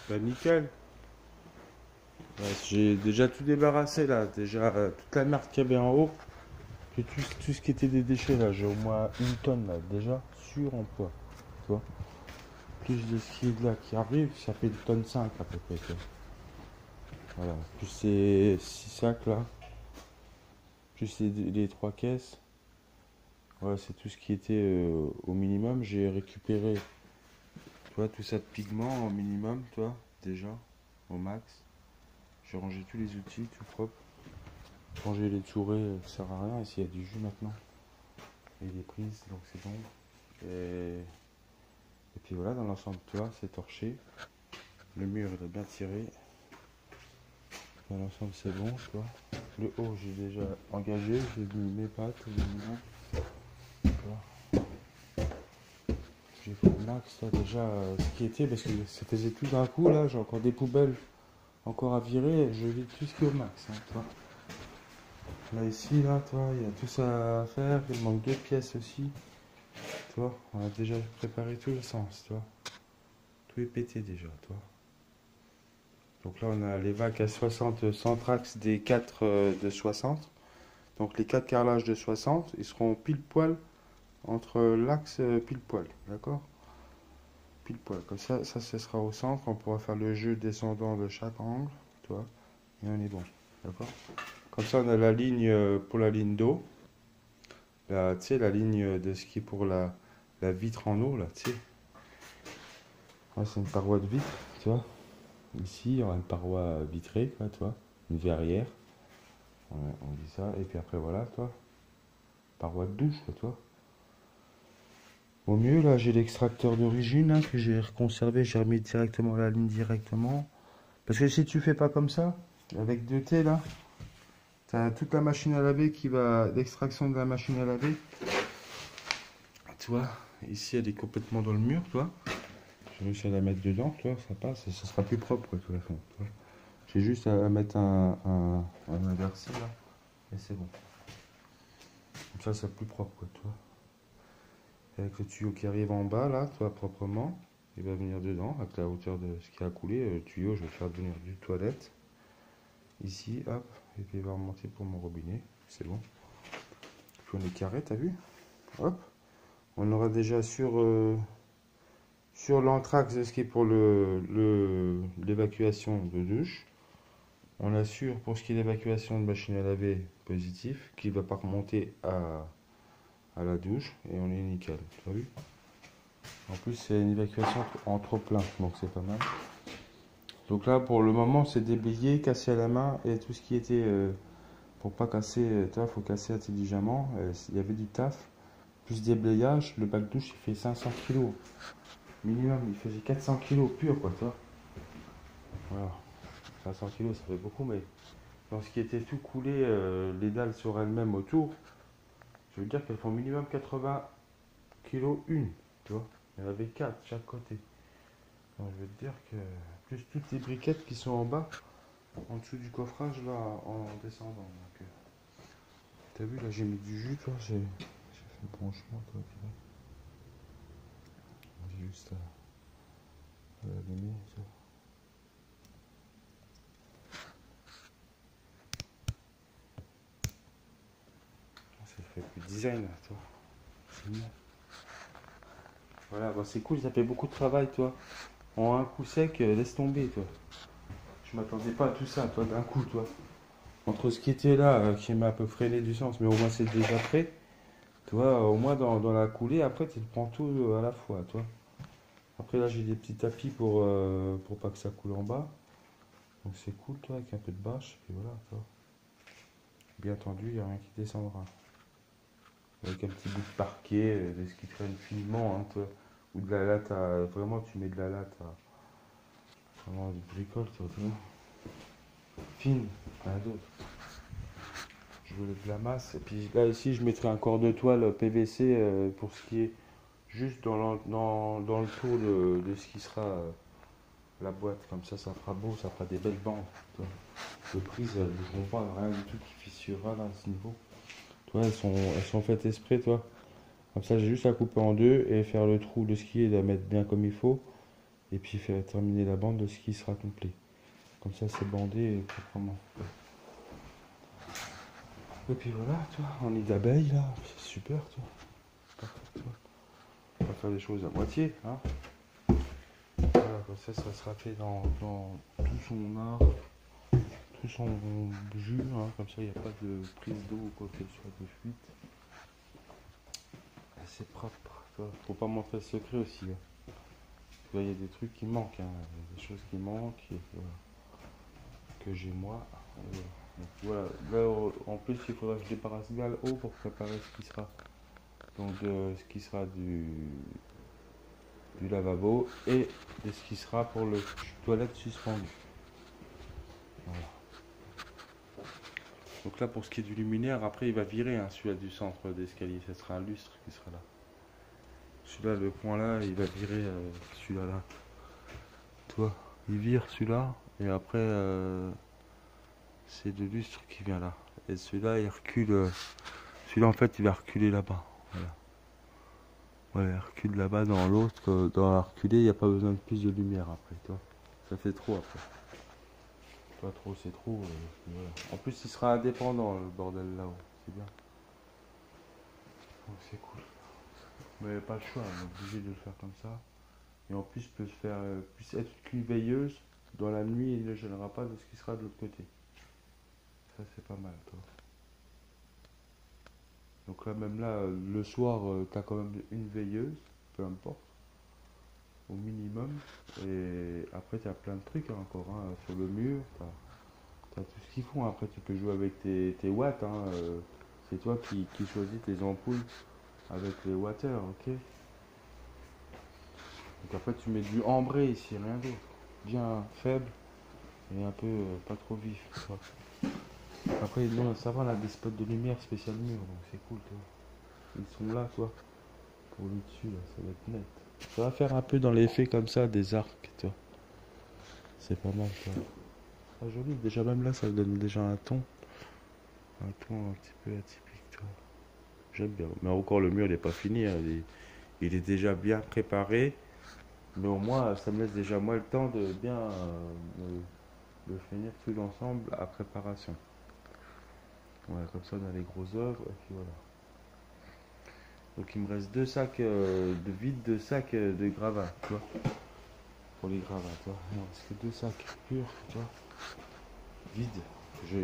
Bah nickel. Ouais, j'ai déjà tout débarrassé là. Déjà toute la merde qu'il y avait en haut. Tout ce qui était des déchets là. J'ai au moins une tonne là déjà sur emploi. Tu vois. Plus de ce qui est là qui arrive, ça fait une tonne 5 à peu près. Tu vois. Voilà. Plus ces 6 sacs là. Plus les 3 caisses. Voilà, c'est tout ce qui était au minimum. J'ai récupéré, tu vois, tout ça de pigment au minimum, tu vois, déjà, au max. J'ai rangé tous les outils, tout propre. Ranger les tourées, ça sert à rien. Ici, il y a du jus maintenant. Et des prises, donc c'est bon. Et puis voilà, dans l'ensemble, tu vois, c'est torché. Le mur, il est bien tiré. Dans l'ensemble, c'est bon, tu vois. Le haut, j'ai déjà engagé. J'ai mis mes pattes, les miens. Tu vois. J'ai fait le max, là, déjà, ce qui était, parce que ça faisait tout d'un coup, là. J'ai encore des poubelles encore à virer. Je vide tout ce qui est au max, hein, tu vois. Là, ici, là, toi, il y a tout ça à faire. Il manque 2 pièces aussi. Tu vois, on a déjà préparé tout le sens, tu vois. Tout est pété déjà, tu vois. Donc là, on a les vacs à 60 centrax des 4 de 60. Donc les 4 carrelages de 60, ils seront pile poil entre l'axe pile poil, d'accord? Pile poil. Comme ça, ce sera au centre. On pourra faire le jeu descendant de chaque angle, tu vois. Et on est bon, d'accord? Comme ça, on a la ligne pour la ligne d'eau. Tu sais, la ligne de ce qui est pour la vitre en eau, là, tu sais. Là, c'est une paroi de vitre, tu vois. Ici, il y aura une paroi vitrée, quoi, tu vois. Une verrière. On dit ça. Et puis après, voilà, toi. Paroi de douche, quoi, toi. Au mieux, là, j'ai l'extracteur d'origine hein, que j'ai conservé. J'ai remis directement la ligne directement. Parce que si tu fais pas comme ça, avec 2T, là, tu as toute la machine à laver qui va. L'extraction de la machine à laver. Tu vois, ici, elle est complètement dans le mur, tu vois. J'ai réussi à la mettre dedans, tu vois, ça passe et ça sera plus propre, quoi, de toute façon. J'ai juste à mettre un inversé, là, et c'est bon. Comme ça, c'est plus propre, quoi, tu vois. Avec le tuyau qui arrive en bas, là, tu vois, proprement, il va venir dedans, avec la hauteur de ce qui a coulé. Le tuyau, je vais faire venir du toilette. Ici, hop, et puis il va remonter pour mon robinet, c'est bon. Puis on est carré, t'as vu? Hop, on aura déjà sur l'anthrax de ce qui est pour l'évacuation de douche. On assure pour ce qui est l'évacuation de machine à laver positif, qui ne va pas remonter à la douche, et on est nickel, tu as vu? En plus, c'est une évacuation en trop plein, donc c'est pas mal. Donc là, pour le moment, c'est déblayé, cassé à la main, et tout ce qui était, pour pas casser, tu vois, faut casser intelligemment. Il y avait du taf, plus déblayage. Le bac douche, il fait 500 kg minimum, il faisait 400 kg pur, quoi, tu vois. Voilà, 500 kg, ça fait beaucoup, mais dans ce qui était tout coulé, les dalles sur elles-mêmes autour, je veux dire qu'elles font minimum 80 kg une, tu vois. Il y en avait 4 chaque côté. Donc je veux te dire que plus toutes les briquettes qui sont en bas, en dessous du coffrage là, en descendant. Donc, t'as vu là, j'ai mis du jus, toi, j'ai fait le branchement, toi, tu vois. J'ai juste à l'allumer, ça. Ça fait plus de design, là, toi. C'est bien. Voilà, bon, c'est cool, ça fait beaucoup de travail, toi. En un coup sec, laisse tomber, toi. Je m'attendais pas à tout ça, toi, d'un coup, toi. Entre ce qui était là, qui m'a un peu freiné du sens, mais au moins c'est déjà prêt. Tu vois, au moins dans la coulée, après tu prends tout à la fois, toi. Après là j'ai des petits tapis pour pas que ça coule en bas. Donc c'est cool, toi, avec un peu de bâche. Et puis voilà, toi. Bien tendu, il n'y a rien qui descendra. Avec un petit bout de parquet, de ce qui traîne finement, hein, toi. Ou de la latte à. Vraiment, tu mets de la latte à. Vraiment, du bricole, toi, tu vois. Fine, rien d'autre. Je voulais de la masse. Et puis là, ici, je mettrai un corps de toile PVC pour ce qui est juste dans le tour de ce qui sera la boîte. Comme ça fera beau, ça fera des belles bandes. Toi. Les prises, elles ne bougeront pas, rien du tout qui fissurera là, à ce niveau. Toi, elles sont faites exprès, toi. Comme ça, j'ai juste à couper en deux et faire le trou de ski et la mettre bien comme il faut. Et puis faire terminer la bande de ce qui sera complet. Comme ça c'est bandé proprement. Et puis voilà, tu vois, en nid d'abeilles là, c'est super, tu vois. Parfait, tu vois. On va faire des choses à moitié, hein. Voilà, comme ça sera fait dans tout son art, tout son jus, hein. Comme ça il n'y a pas de prise d'eau ou quoi que ce soit, de fuite. C'est propre, tu vois. Faut pas montrer le secret aussi, hein. Tu vois, il y a des trucs qui manquent, hein. Il y a des choses qui manquent, et, voilà, que j'ai moi. Voilà. Donc, voilà. Là, en plus, il faudra que je débarrasse bien le haut pour préparer ce qui sera. Donc, ce qui sera du lavabo et de ce qui sera pour le toilette suspendu. Voilà. Donc là, pour ce qui est du luminaire, après, il va virer, hein, celui-là du centre d'escalier. Ce sera un lustre qui sera là. Celui-là, le point là, il va virer celui-là là. Tu vois, il vire celui-là et après, c'est le lustre qui vient là. Et celui-là, il recule. Celui-là, en fait, il va reculer là-bas. Voilà. Ouais, il recule là-bas dans l'autre. Dans la reculée, il n'y a pas besoin de plus de lumière après, tu vois. Ça fait trop après. Pas trop, c'est trop. Voilà. En plus, il sera indépendant, le bordel là-haut. C'est bien. Donc, c'est cool. Mais pas le choix, on est obligé de le faire comme ça. Et en plus, puisse être qu'une veilleuse. Dans la nuit, il ne gênera pas de ce qui sera de l'autre côté. Ça, c'est pas mal, toi. Donc là, même là, le soir, tu as quand même une veilleuse, peu importe, au minimum. Et après, tu as plein de trucs, hein, encore, hein, sur le mur. Tu as tout ce qu'ils font. Après, tu peux jouer avec tes watts, hein, c'est toi qui choisis tes ampoules avec les watters, ok. Donc après, tu mets du ambré ici, rien d'autre. Bien faible et un peu pas trop vif. Quoi. Après, non, ça va, on a des spots de lumière spécial mur, donc c'est cool, toi. Ils sont là, toi. Pour le dessus, là, ça va être net. Ça va faire un peu dans l'effet comme ça des arcs, toi. C'est pas mal, toi. Ah, joli, déjà même là, ça donne déjà un ton. Un ton un petit peu atypique, toi. J'aime bien. Mais encore, le mur, il n'est pas fini. Hein. Il est déjà bien préparé. Mais au moins, ça me laisse déjà moi le temps de bien de finir tout l'ensemble à préparation. Voilà, comme ça, on a les grosses œuvres. Et puis voilà. Donc il me reste deux sacs de vide, deux sacs de gravats, tu vois. Pour les gravats, tu vois. Il me reste que deux sacs purs, tu vois. Vides. Je